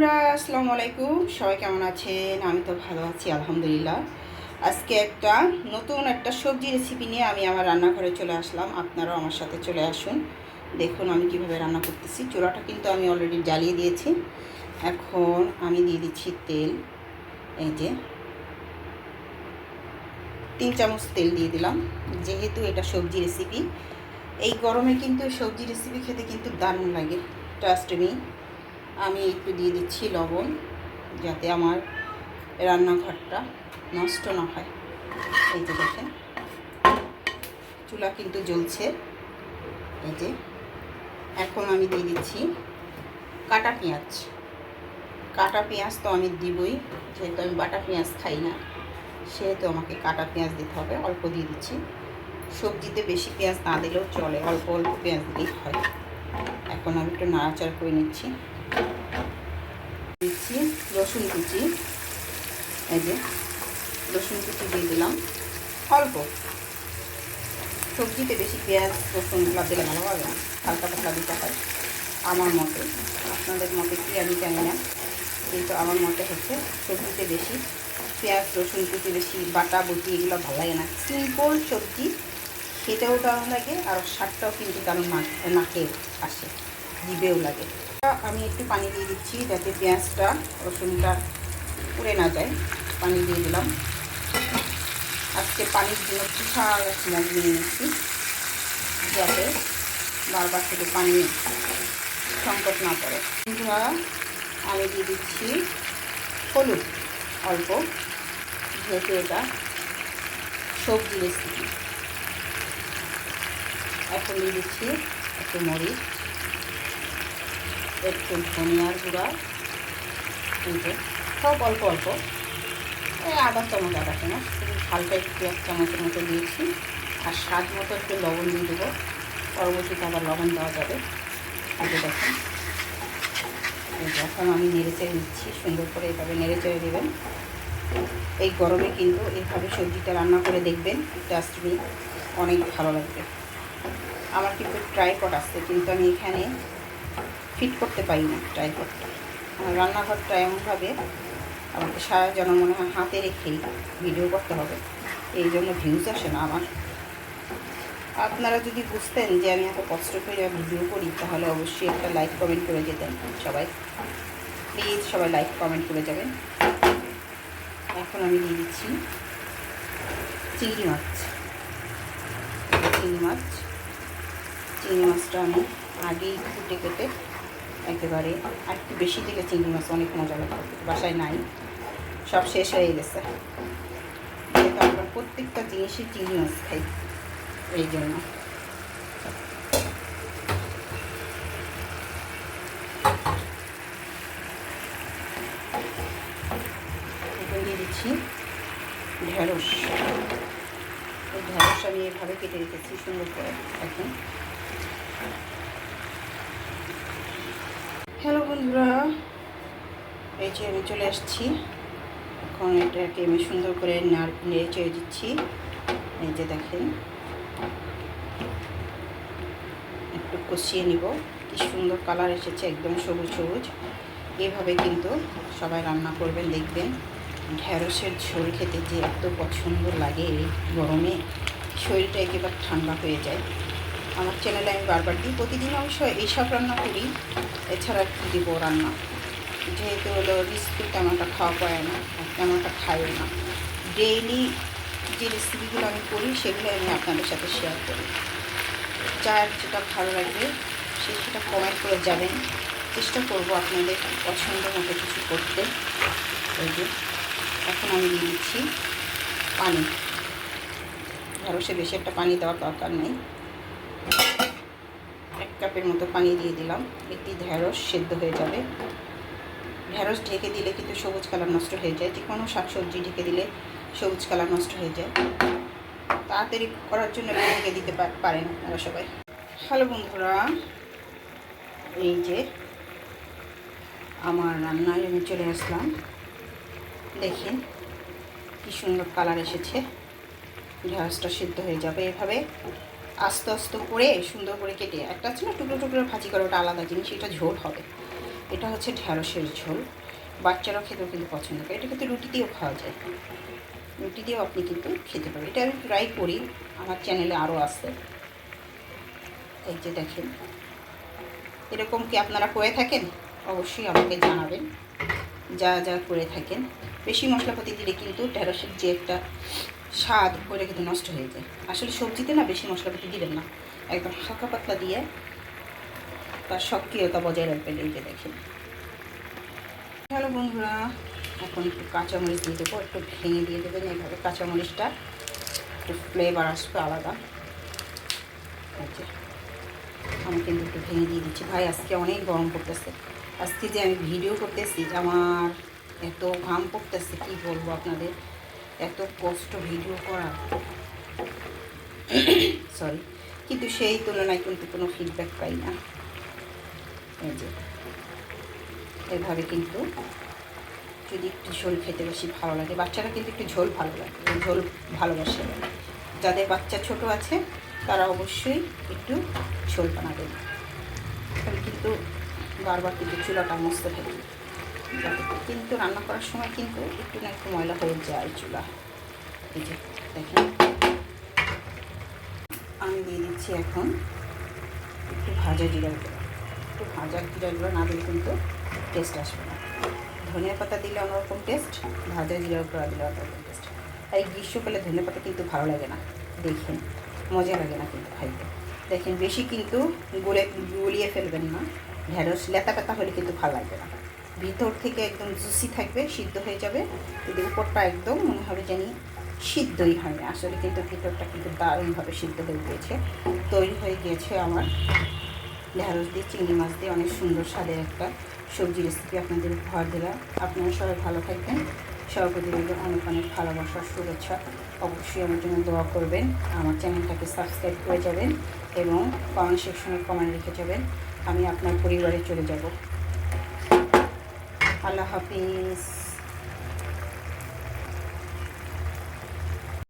বন্ধুরা, আসসালামু আলাইকুম। সবাই কেমন আছেন? আমি তো ভালো আছি আলহামদুলিল্লাহ। আজকে নতুন একটা সবজি রেসিপি নিয়ে আমি আমার রান্নাঘরে চলে আসলাম। আপনারাও আমার সাথে চলে আসুন। দেখুন আমি কিভাবে রান্না করতেছি। চুলাটা কিন্তু আমি অলরেডি জ্বালিয়ে দিয়েছি। এখন আমি দিয়ে দিচ্ছি তেল। এই যে 3 চামচ তেল দিয়ে দিলাম। যেহেতু এটা সবজি রেসিপি, এই গরমে কিন্তু সবজি রেসিপি খেতে কিন্তু দারুণ লাগে। Trust me. আমি একটু দিয়ে দিচ্ছি লবণ, যাতে আমার রান্নাঘরটা নষ্ট না হয়। এই যে দেখেন চুলা কিন্তু জ্বলছে। এই যে এখন আমি দিয়ে দিচ্ছি কাটা পেঁয়াজ। কাটা পেঁয়াজ তো আমি দিবই, যেহেতু আমি বাটা পেঁয়াজ খাই না, সেহেতু আমাকে কাটা পেঁয়াজ দিতে হবে। অল্প দিয়ে দিচ্ছি। সবজিতে বেশি পেঁয়াজ না দিলেও চলে, অল্প অল্প পেঁয়াজ দিলেই হয়। এখন আমি একটু নাড়াচাড়া করে নিচ্ছি। দিচ্ছি রসুন কুচি। এই যে রসুন কুচি দিয়ে দিলাম অল্প। সবজিতে বেশি পেঁয়াজ রসুনগুলো দিলে ভালো হবে না, হালকা পাতলা দিতে হয় আমার মতে। আপনাদের মতে কি আমি জানি না, কিন্তু আমার মতে হচ্ছে সবজিতে বেশি পেঁয়াজ রসুন কুচি বেশি বাটা বুটি এগুলো ভালো লাগে না। সিম্পল সবজি খেতেও দারুণ লাগে, আর স্বাদটাও কিন্তু দারুণ নাকে আসে, জিভেও লাগে। আমি একটু পানি দিয়ে দিচ্ছি যাতে পেঁয়াজটা রসুনটা পুড়ে না যায়। পানি দিয়ে দিলাম। আজকে পানির জন্য পিঠা মগ নিয়ে নিচ্ছি, যাতে বারবার থেকে পানি সংকট না পড়ে। বন্ধুরা, আমি দিয়ে দিচ্ছি হলুদ অল্প, যেহেতু এটা সবজি রেসিপি। এখন দিয়ে দিচ্ছি একটু মরিচ, একটু ধনিয়ার গুঁড়া, সব অল্প অল্প, এই আধা চামচ শুধু হালকা একটু 1 চামচের মতো দিয়েছি। আর স্বাদ মতো একটু লবণ দিয়ে দেবো, পরবর্তীতে আবার লবণ দেওয়া যাবে। এটা দেখুন, এখন আমি নেড়ে চেড়ে নিচ্ছি। সুন্দর করে এভাবে নেড়ে চেড়ে দেবেন। এই গরমে কিন্তু এইভাবে সবজিটা রান্না করে দেখবেন, জাস্ট মি অনেক ভালো লাগবে। আমার কিন্তু ট্রাইপড আছে, কিন্তু আমি এখানে ফিট করতে পারি না ট্রাইপডটা। আমার রান্নাঘরটা এমনভাবে আমাকে সারা যেন মনে হয় হাতে রেখেই ভিডিও করতে হবে, এই জন্য ভিউজ আসে না আমার। আপনারা যদি বুঝতেন যে আমি এত কষ্ট করে ভিডিও করি, তাহলে অবশ্যই একটা লাইক কমেন্ট করে যেতেন সবাই। প্লিজ সবাই লাইক কমেন্ট করে যাবেন। এখন আমি দিয়ে দিচ্ছি চিংড়ি মাছ। চিংড়ি মাছটা আমি আগেই কুটে কেটে একেবারে আর একটু বেশি থেকে চিংড়ি মাছ অনেক মজা লাগে, বাসায় নাই, সব শেষ হয়ে গেছে। যেহেতু আমরা প্রত্যেকটা জিনিসই চিংড়ি মাছ খাই, এই জন্য। এখন দিয়ে দিচ্ছি ঢেঁড়স। ওই ঢেঁড়স আমি এভাবে কেটে রেখেছি সুন্দর করে। এখন হ্যালো বন্ধুরা, এই যে আমি চলে আসছি। এখন এটাকে আমি সুন্দর করে নেড়ে চেড়ে দিচ্ছি। এই যে দেখেন, একটু কষিয়ে নিব। কি সুন্দর কালার এসেছে, একদম সবুজ সবুজ। এভাবে কিন্তু সবাই রান্না করবেন, দেখবেন ঢেঁড়সের ঝোল খেতে যে এত পছন্দ লাগে। এই গরমে শরীরটা একেবারে ঠান্ডা হয়ে যায়। আমার চ্যানেলে আমি বারবার দিই, প্রতিদিন অবশ্য এইসব রান্না করি। এছাড়া কী দিব রান্না, যেহেতু হলো রেসিপি তেমনটা খাওয়া পড়ে না, আর তেমনটা খাইও না। ডেইলি যে রেসিপিগুলো আমি করি, সেগুলো আমি আপনাদের সাথে শেয়ার করি। যার যেটা ভালো লাগবে সেটা কমেন্ট করে যাবেন। চেষ্টা করব আপনাদের পছন্দ মতো কিছু করতে। এই যে এখন আমি দিয়ে দিচ্ছি পানি। ঢেঁড়সে বেশি একটা পানি দেওয়ার দরকার নেই, 1 কাপের মতো পানি দিয়ে দিলাম। এটি ঢেঁড়স সেদ্ধ হয়ে যাবে। ঢেঁড়স ঢেকে দিলে কিন্তু সবুজ কালার নষ্ট হয়ে যায়, যে কোনো শাকসবজি ঢেকে দিলে সবুজ কালার নষ্ট হয়ে যায়। তাড়াতাড়ি করার জন্য ঢেকে দিতে পারেন আপনারা সবাই। হ্যালো বন্ধুরা, এই যে আমার রান্নায় আমি চলে আসলাম। দেখেন কি সুন্দর কালার এসেছে। ঢেঁড়সটা সিদ্ধ হয়ে যাবে এভাবে আস্তে আস্তে করে সুন্দর করে কেটে। একটা আছে না টুকরো টুকরো ভাজি করে, ওটা আলাদা জিনিস, এটা ঝোল হবে। এটা হচ্ছে ঢ্যাঁড়সের ঝোল, বাচ্চারা খেতেও কিন্তু পছন্দ করে। এটা কিন্তু রুটি দিয়েও খাওয়া যায়, রুটি দিয়েও আপনি কিন্তু খেতে পারেন। এটা আমি ট্রাই করি, আমার চ্যানেলে আরও আছে। এই যে দেখেন, এরকম কি আপনারা করে থাকেন? অবশ্যই আমাকে জানাবেন যা যা করে থাকেন। বেশি মশলাপাতি দিলে কিন্তু ঢেঁড়সের যে একটা স্বাদ, ওটা কিন্তু নষ্ট হয়ে যায়। আসলে সবজিতে না বেশি মশলাপাতি দিবেন না, একদম হালকা পাতলা দিয়ে তার সক্রিয়তা বজায় রাখবেন। এই যে দেখেন। হ্যালো বন্ধুরা, এখন একটু কাঁচামরিচ দিয়ে দেবো, একটু ভেঙে দিয়ে দেবেন এইভাবে। কাঁচামরিচটা একটু ফ্লেভার আসবে আলাদা। আমি কিন্তু একটু ভেঙে দিয়ে দিচ্ছি। ভাই আজকে অনেক গরম পড়তেছে, আজকে যে আমি ভিডিও করতেছি আমার এত ঘাম পড়তেছে, কী বলবো আপনাদের, এত কষ্ট ভিডিও করা, সরি। কিন্তু সেই তুলনায় কিন্তু কোনো ফিডব্যাক পাই না। এই যে এভাবে কিন্তু যদি একটু ঝোল খেতে বেশি ভালো লাগে, বাচ্চারা কিন্তু একটু ঝোল ভালো লাগে, ঝোল ভালোবাসে। যাদের বাচ্চা ছোট আছে তারা অবশ্যই একটু ঝোল বানাবেন। আমি কিন্তু বারবার কিন্তু চুলাটা মুছতে থাকি, কিন্তু রান্না করার সময় কিন্তু একটু না একটু ময়লা হয়ে যায় চুলা। এই যে দেখেন, আমি দিয়ে দিচ্ছি এখন একটু ভাজা জিরা গুঁড়ো। একটু ভাজা জিরা গুঁড়ো না দিলে কিন্তু টেস্ট আসবে না। ধনিয়া পাতা দিলে অন্যরকম টেস্ট, ভাজা জিরা গুঁড়ো দিলে অন্যরকম টেস্ট। আর এই গ্রীষ্মকালে ধনিয়া পাতা কিন্তু ভালো লাগে না, দেখেন মজা লাগে না কিন্তু খাইতে। দেখেন বেশি কিন্তু গুলিয়ে ফেলবেন না, ঢেঁড়স লেতা পাতা হলে কিন্তু ভালো লাগবে না। ভিতর থেকে একদম জুসি থাকবে, সিদ্ধ হয়ে যাবে, কিন্তু উপরটা একদম মনে হবে জানি সিদ্ধই হয় না। আসলে কিন্তু ভিতরটা কিন্তু দারুণভাবে সিদ্ধ হয়ে গিয়েছে। তৈরি হয়ে গিয়েছে আমার ঢেঁড়স দিয়ে চিংড়ি মাছ দিয়ে অনেক সুন্দর স্বাদের একটা সবজি রেসিপি আপনাদের উপহার দিলাম। আপনারা সবাই ভালো থাকবেন, সবার প্রতি অনেক অনেক ভালোবাসার শুভেচ্ছা। অবশ্যই আমার জন্য দোয়া করবেন, আমার চ্যানেলটাকে সাবস্ক্রাইব করে যাবেন এবং কমেন্ট সেকশনে কমেন্ট রেখে যাবেন। আমি আপনার পরিবারে চলে যাব। আল্লাহ হাফিজ।